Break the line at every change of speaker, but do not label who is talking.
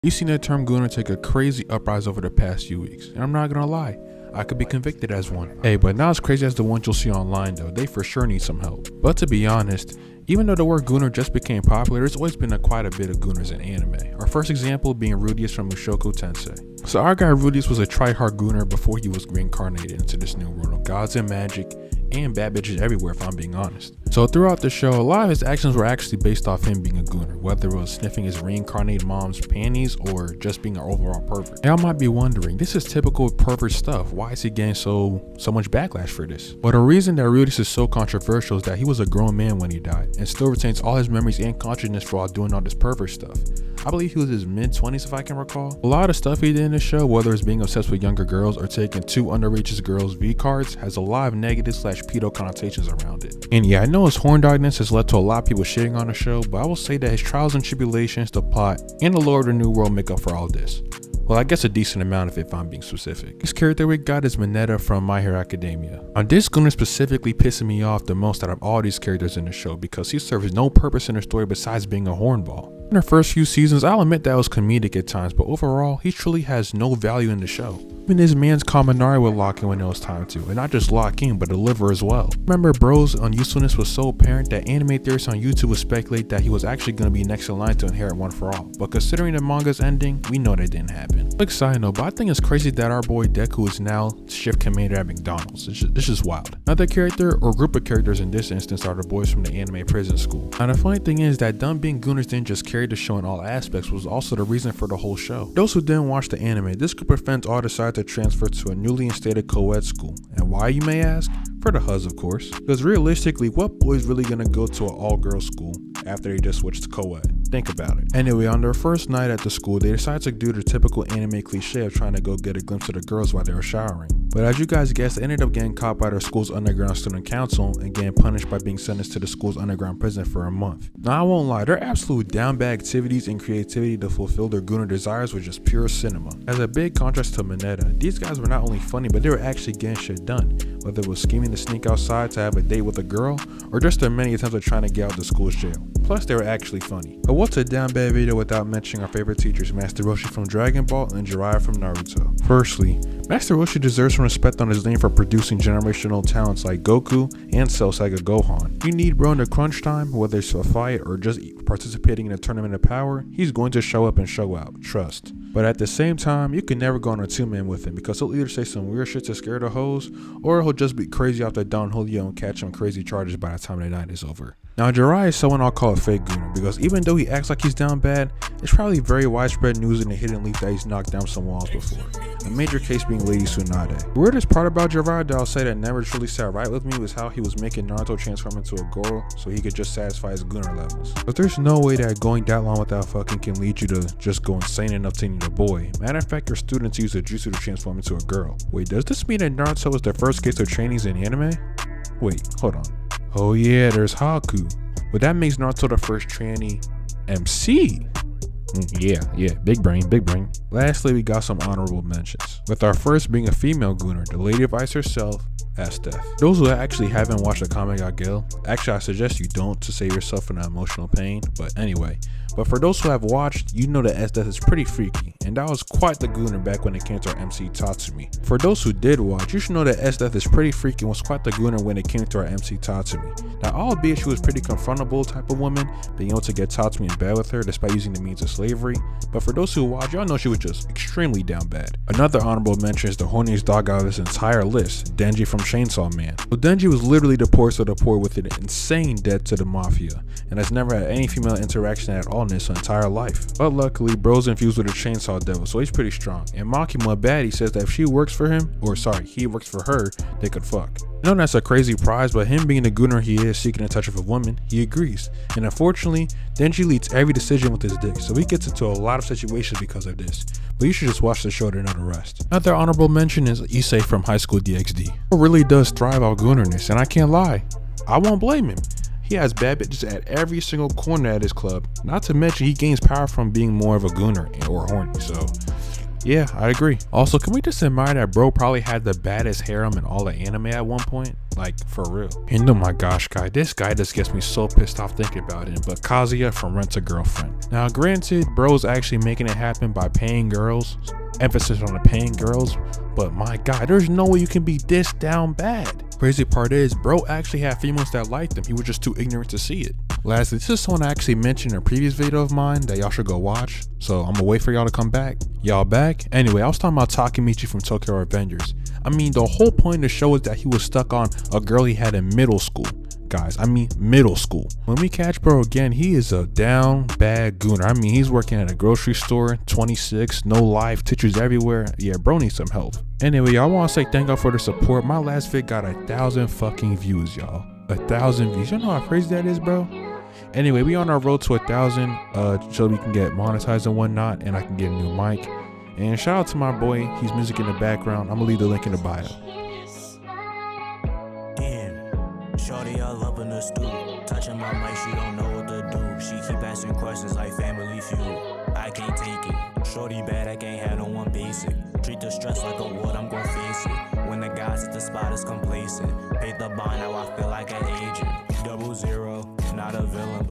You've seen the term gooner take a crazy uprise over the past few weeks, and I'm not gonna lie, I could be convicted as one. Hey, but not as crazy as the ones you'll see online though, they for sure need some help. But to be honest, even though the word gooner just became popular, there's always been quite a bit of gooners in anime. Our first example being Rudeus from Mushoku Tensei. So our guy Rudeus was a try-hard gooner before he was reincarnated into this new world of gods and magic, and bad bitches everywhere if I'm being honest. So throughout the show, a lot of his actions were actually based off him being a gooner, whether it was sniffing his reincarnated mom's panties or just being an overall pervert. Y'all might be wondering, this is typical pervert stuff, why is he getting so much backlash for this? Well, the reason that Rudeus is so controversial is that he was a grown man when he died, and still retains all his memories and consciousness while doing all this pervert stuff. I believe he was in his mid-20s if I can recall. A lot of stuff he did in the show, whether it's being obsessed with younger girls or taking two underage girls' V-cards, has a lot of negative / pedo connotations around it. And yeah, I know his horn dogness has led to a lot of people shitting on the show, but I will say that his trials and tribulations, the plot, and the lore of the new world make up for all this. Well, I guess a decent amount of it if I'm being specific. This character we got is Mineta from My Hero Academia. This gooner specifically pissing me off the most out of all these characters in the show because he serves no purpose in the story besides being a hornball. In the first few seasons, I'll admit that it was comedic at times, but overall, he truly has no value in the show. Even his man's Kaminari would lock in when it was time to, and not just lock in, but deliver as well. Remember, bro's unusefulness was so apparent that anime theorists on YouTube would speculate that he was actually going to be next in line to inherit One for All, but considering the manga's ending, we know that didn't happen. Quick side note, but I think it's crazy that our boy Deku is now shift commander at McDonald's. It's just wild. Another character or group of characters in this instance are the boys from the anime prison school. Now the funny thing is that them being gooners didn't just carry the show in all aspects, was also the reason for the whole show. Those who didn't watch the anime, this group of friends all decided to transfer to a newly instated co-ed school. And why, you may ask? For the huzz, of course. Because realistically, what boy's really gonna go to an all-girls school after they just switched to co-ed? Think about it. Anyway, on their first night at the school, they decided to do the typical anime cliche of trying to go get a glimpse of the girls while they were showering. But as you guys guessed, they ended up getting caught by their school's underground student council and getting punished by being sentenced to the school's underground prison for a month. Now I won't lie, their absolute down bad activities and creativity to fulfill their gooner desires was just pure cinema. As a big contrast to Mineta, these guys were not only funny, but they were actually getting shit done. Whether it was scheming to sneak outside to have a date with a girl, or just their many attempts at trying to get out of the school's jail. Plus, they were actually funny. But what's a down bad video without mentioning our favorite teachers, Master Roshi from Dragon Ball and Jiraiya from Naruto? Firstly, Master Roshi deserves some respect on his name for producing generational talents like Goku and Cell Saga Gohan. You need bro in the crunch time, whether it's a fight or just participating in a tournament of power, he's going to show up and show out, trust. But at the same time, you can never go on a two-man with him because he'll either say some weird shit to scare the hoes, or he'll just be crazy off the Don Julio and catch on crazy charges by the time the night is over. Now Jiraiya is someone I'll call a fake gooner because even though he acts like he's down bad, it's probably very widespread news in the hidden leaf that he's knocked down some walls before. A major case being Lady Tsunade. The weirdest part about Jiraiya that I'll say that never truly sat right with me was how he was making Naruto transform into a girl so he could just satisfy his gooner levels. But there's no way that going that long without fucking can lead you to just go insane enough to need a boy. Matter of fact, your students use a jutsu to transform into a girl. Wait, does this mean that Naruto was the first case of trainings in anime? Wait, hold on. Oh yeah, there's Haku. But that makes Naruto the first tranny MC. Yeah, big brain. Lastly, we got some honorable mentions. With our first being a female gooner, the Lady of Ice herself, Esteth. Those who actually haven't watched the comic Gil, actually I suggest you don't to save yourself from that emotional pain, but anyway. But for those who have watched, you know that Esteth is pretty freaky, and that was quite the gooner back when it came to our MC Tatsumi. For those who did watch, you should know that Esteth is pretty freaky and was quite the gooner when it came to our MC Tatsumi. Now albeit she was pretty confrontable type of woman, being able to get Tatsumi in bed with her despite using the means of slavery, but for those who watch, y'all know she was just extremely down bad. Another honorable mention is the horniest dog out of this entire list, Denji from Chainsaw Man. So Denji was literally the poorest of the poor with an insane debt to the mafia, and has never had any female interaction at all in his entire life. But luckily, bro's infused with a chainsaw devil, so he's pretty strong. And Makima Baddie says that if she works for him, or sorry, he works for her, they could fuck. I know that's a crazy prize, but him being the gooner he is, seeking the touch of a woman, he agrees. And unfortunately, Denji leads every decision with his dick, so he gets into a lot of situations because of this. But you should just watch the show to know the rest. Another honorable mention is Issei from High School DxD. He really does thrive off goonerness, and I can't lie, I won't blame him. He has bad bitches at every single corner at his club, not to mention he gains power from being more of a gooner or horny, so yeah, I agree. Also, can we just admire that bro probably had the baddest harem in all of anime at one point? like for real. And oh my gosh, guy, this guy just gets me so pissed off thinking about it. But Kazuya from Rent a Girlfriend. Now granted, bro's actually making it happen by paying girls, emphasis on the paying girls, but my god, there's no way you can be this down bad. Crazy part is, bro actually had females that liked him, he was just too ignorant to see it. Lastly, this is someone I actually mentioned in a previous video of mine that y'all should go watch, so I'm gonna wait for y'all to come back. Y'all back? Anyway, I was talking about Takemichi from Tokyo Revengers. I mean, the whole point of the show is that he was stuck on a girl he had in middle school. Guys, I mean middle school. When we catch bro again, he is a down bad gooner. I mean, he's working at a grocery store, 26, no life, teachers everywhere. Yeah, bro needs some help. Anyway, y'all want to say thank y'all for the support. My last vid got 1,000 fucking views, y'all. 1,000 views. You know how crazy that is, bro? Anyway, we on our road to 1,000 so we can get monetized and whatnot, and I can get a new mic. And shout out to my boy, he's music in the background. I'm gonna leave the link in the bio.
Shorty, I love in the stoop. Touching my mic, she don't know what to do. She keep asking questions like Family Feud. I can't take it. Shorty bad, I can't have no one basic. Treat the stress like a wood, I'm gon' face it. When the guys at the spot is complacent. Paid the bond, now I feel like an